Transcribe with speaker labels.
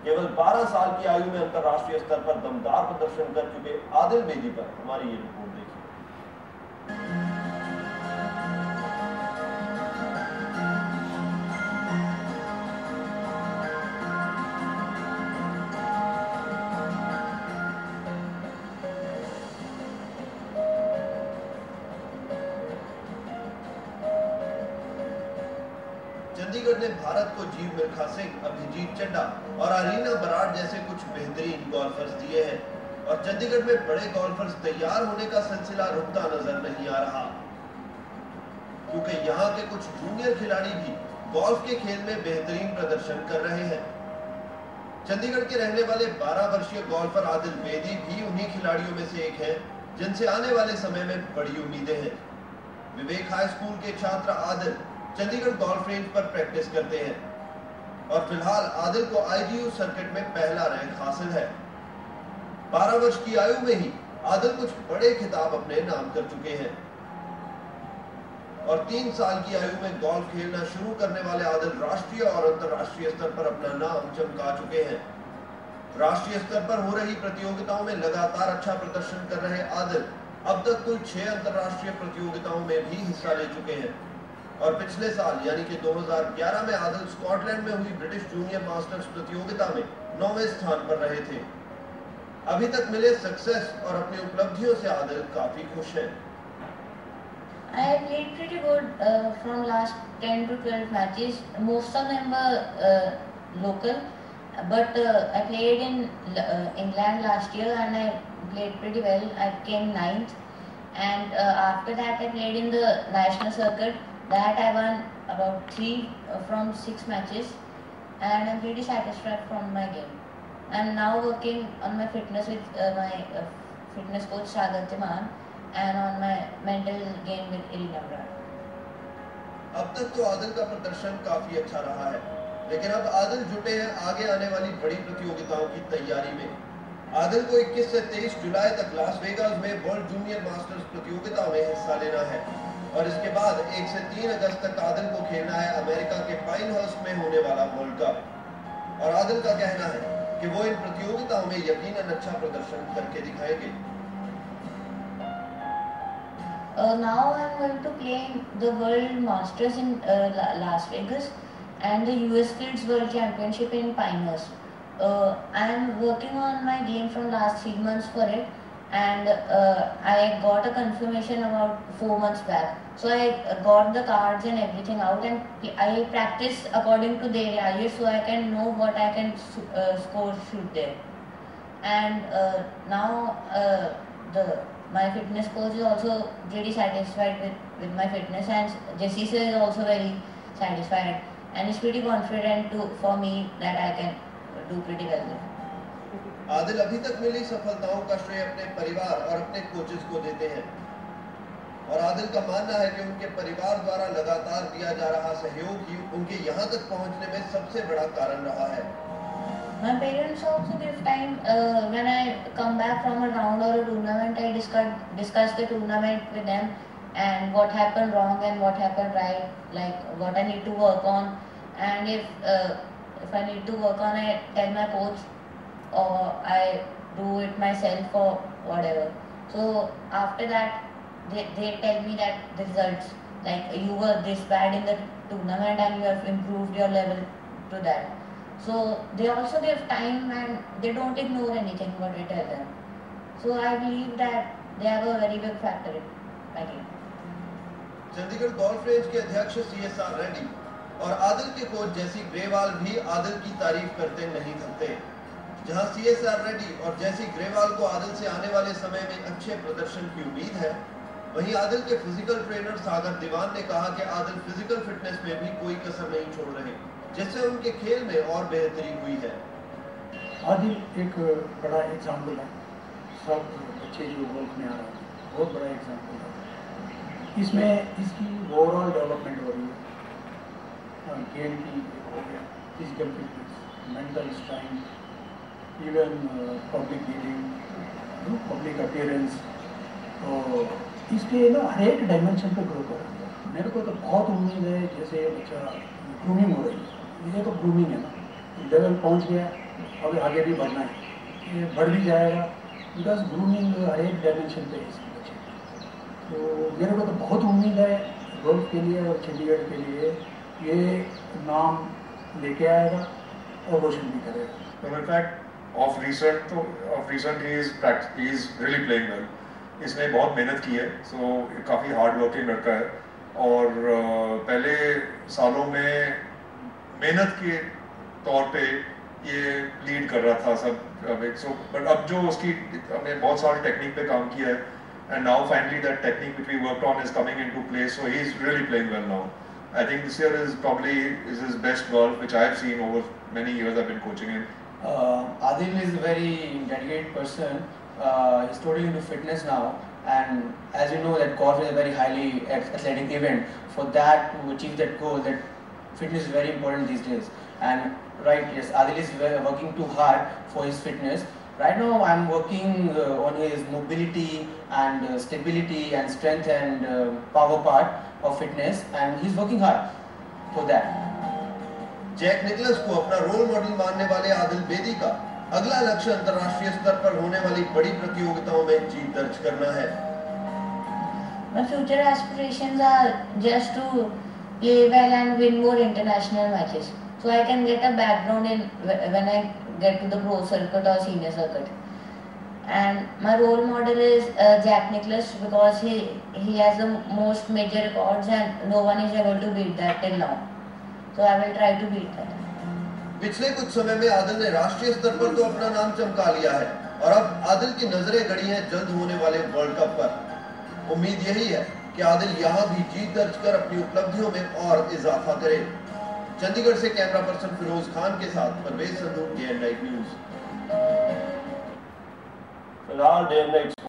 Speaker 1: केवल 12 साल की आयु में अंतर्राष्ट्रीय स्तर पर दमदार प्रदर्शन कर चुके आदिल बेदी पर हमारी ये रिपोर्ट देखिए। चंडीगढ़ ने भारत को जीव मिल्खा सिंह, अभिजीत चड्ढा और अरीना बराड़ जैसे कुछ बेहतरीन गोल्फर्स दिए हैं और चंडीगढ़ में बड़े गोल्फर्स तैयार होने का सिलसिला रुकता नजर नहीं आ रहा, क्योंकि यहाँ के कुछ जूनियर खिलाड़ी भी गोल्फ के खेल में बेहतरीन प्रदर्शन कर रहे हैं। चंडीगढ़ के रहने वाले 12 वर्षीय गोल्फर आदिल बेदी भी उन्हीं खिलाड़ियों में से एक है जिनसे आने वाले समय में बड़ी उम्मीदें हैं। विवेक हाई स्कूल के छात्र आदिल चंडीगढ़ गोल्फ रेंज पर प्रैक्टिस करते हैं और फिलहाल आदिल को IGU सर्किट में पहला रैंक हासिल है। 12 वर्ष की आयु में ही आदिल कुछ बड़े खिताब अपने नाम कर चुके हैं और 3 साल की आयु में गोल्फ खेलना शुरू करने वाले आदिल राष्ट्रीय और अंतर्राष्ट्रीय स्तर पर अपना नाम चमका चुके हैं। राष्ट्रीय स्तर पर हो रही प्रतियोगिताओं में लगातार अच्छा प्रदर्शन कर रहे आदिल अब तक कुल 6 अंतर्राष्ट्रीय प्रतियोगिताओं में भी हिस्सा ले चुके हैं और पिछले साल यानी कि 2011 में आदिल स्कॉटलैंड में हुई ब्रिटिश जूनियर मास्टर्स प्रतियोगिता में 9वें स्थान पर रहे थे। अभी तक मिले सक्सेस और अपनी उपलब्धियों से आदिल काफी खुश हैं।
Speaker 2: I played pretty good from last 10 to 12 matches. Most of them were local, but I played in England last year and I played pretty well. I came 9th, and after that I played in the national circuit. That I won about 3 from 6 matches, and I'm pretty satisfied from my game. I'm now working on my fitness with my fitness coach Sagar Timan and on my mental game with Irina Brad.
Speaker 1: अब तक तो आदिल का प्रदर्शन काफी अच्छा रहा है, लेकिन अब आदिल जुटे हैं आगे आने वाली बड़ी प्रतियोगिताओं की तैयारी में। आदिल को 21 से 23 जुलाई तक लास वेगास में वर्ल्ड जूनियर मास्टर्स प्रतियोगिता में हिस्सा लेना है और इसके बाद 1 से 3 अगस्त तक आदिल को खेलना है अमेरिका के पाइनहर्स्ट में होने वाला वर्ल्ड कप और आदिल का कहना है कि वो इन प्रतियोगिताओं में यकीनन अच्छा प्रदर्शन करके दिखाएंगे।
Speaker 2: Now I'm going to play the World Masters in Las Vegas and the US Kids World Championship in Pinehurst. I'm working on my game from last 3 months for it, and I got a confirmation about 4 months back. So I got the cards and everything out, and I practice according to their areas so I can know what I can score shoot there. And now my fitness coach is also pretty satisfied with my fitness, and Jesse sir is also very satisfied and is pretty confident for me that I can do pretty well there.
Speaker 1: Adil अभी तक मिली सफलताओं का श्रेय अपने परिवार और अपने coaches को देते हैं और आदिल का मानना है कि उनके परिवार द्वारा लगातार दिया जा रहा सहयोग ही उनके यहाँ तक पहुँचने में सबसे बड़ा कारण रहा है।
Speaker 2: My parents also give time when I come back from a round or a tournament. I discuss the tournament with them and what happened wrong and what happened right, like what I need to work on, and if I need to work on, I tell my coach or I do it myself or whatever. So after that, they tell me that the results, like you were this bad in the tournament and you have improved your level to that. So they also give time and they don't ignore anything what I tell them. So I believe that they have a very big factor in my game.
Speaker 1: Chandigarh golf range के अध्यक्ष CSR Reddy और आदिल के coach जेसी ग्रेवाल भी आदिल की तारीफ करते नहीं थकते। जहां CSR रेड्डी और जेसी ग्रेवाल को आदिल से आने वाले समय में अच्छे प्रदर्शन की उम्मीद है, वहीं आदिल के फिजिकल ट्रेनर सागर दीवान ने कहा कि आदिल फिजिकल फिटनेस में भी कोई कसर नहीं छोड़ रहे, जिससे उनके खेल में और बेहतरी हुई है।
Speaker 3: आदिल एक बड़ा एग्जाम्पल है, सब बच्चे जो गोल्फ में आ रहे हैं बहुत बड़ा एग्जाम्पल है। इसमें इसकी ओवरऑल डेवलपमेंट हो रही है, गेम की हो गया, physical fitness, mental strength, even public dealing, public appearance, तो इसके ना हर एक डायमेंशन पे ग्रो कर रहा है। मेरे को तो बहुत उम्मीद है जैसे बच्चा ग्रूमिंग हो रही है, ये तो ग्रूमिंग है ना, लेवल पहुंच गया अब आगे भी बढ़ना है, ये बढ़ भी जाएगा बिकॉज ग्रूमिंग हर एक डायमेंशन पे है बच्चे। तो मेरे को तो बहुत उम्मीद है गोल्फ के लिए और चंडीगढ़ के लिए, ये नाम लेके आएगा और रोशन भी करेगा।
Speaker 4: In fact, of recent he is really playing well. इसने बहुत मेहनत की है, so काफ़ी हार्ड वर्किंग लड़का है और पहले सालों में मेहनत के तौर पे ये लीड कर रहा था सब। सो बट अब जो उसकी हमने बहुत सारे टेक्निक पे काम किया है and now finally that technique which we worked on is coming into place, so he's really playing well now. I think this year is probably his best golf which I have seen over many years I've been coaching him.
Speaker 5: Adil is a very dedicated person. He's totally into fitness now, and as you know that golf is a very highly athletic event. For that, to achieve that goal, that fitness is very important these days. And right, yes, Adil is working too hard for his fitness. Right now, I'm working on his mobility and stability and strength and power part of fitness, and he's working hard for that.
Speaker 1: Jack Nicholson को अपना role model मानने वाले आदिल बेदी का अगला लक्ष्य अंतर्राष्ट्रीय स्तर पर होने वाली बड़ी प्रतियोगिताओं में जीत दर्ज करना है।
Speaker 2: My future aspirations are just to play well and win more international matches, so I can get a background in when I get to the pro circuit or senior circuit. And my role model is Jack Nicklaus because he has the most major records and no one is able to beat that till now. So I will try to beat that.
Speaker 1: पिछले कुछ समय में आदिल ने राष्ट्रीय स्तर पर तो अपना नाम चमका लिया है और अब आदिल की नजरें गड़ी हैं जल्द होने वाले वर्ल्ड कप पर। उम्मीद यही है कि आदिल यहां भी जीत दर्ज कर अपनी उपलब्धियों में और इजाफा करे। चंडीगढ़ से कैमरा पर्सन फिरोज खान के साथ Parvez Sandhu, day and night news.
Speaker 6: फिलहाल डे एंड नाइट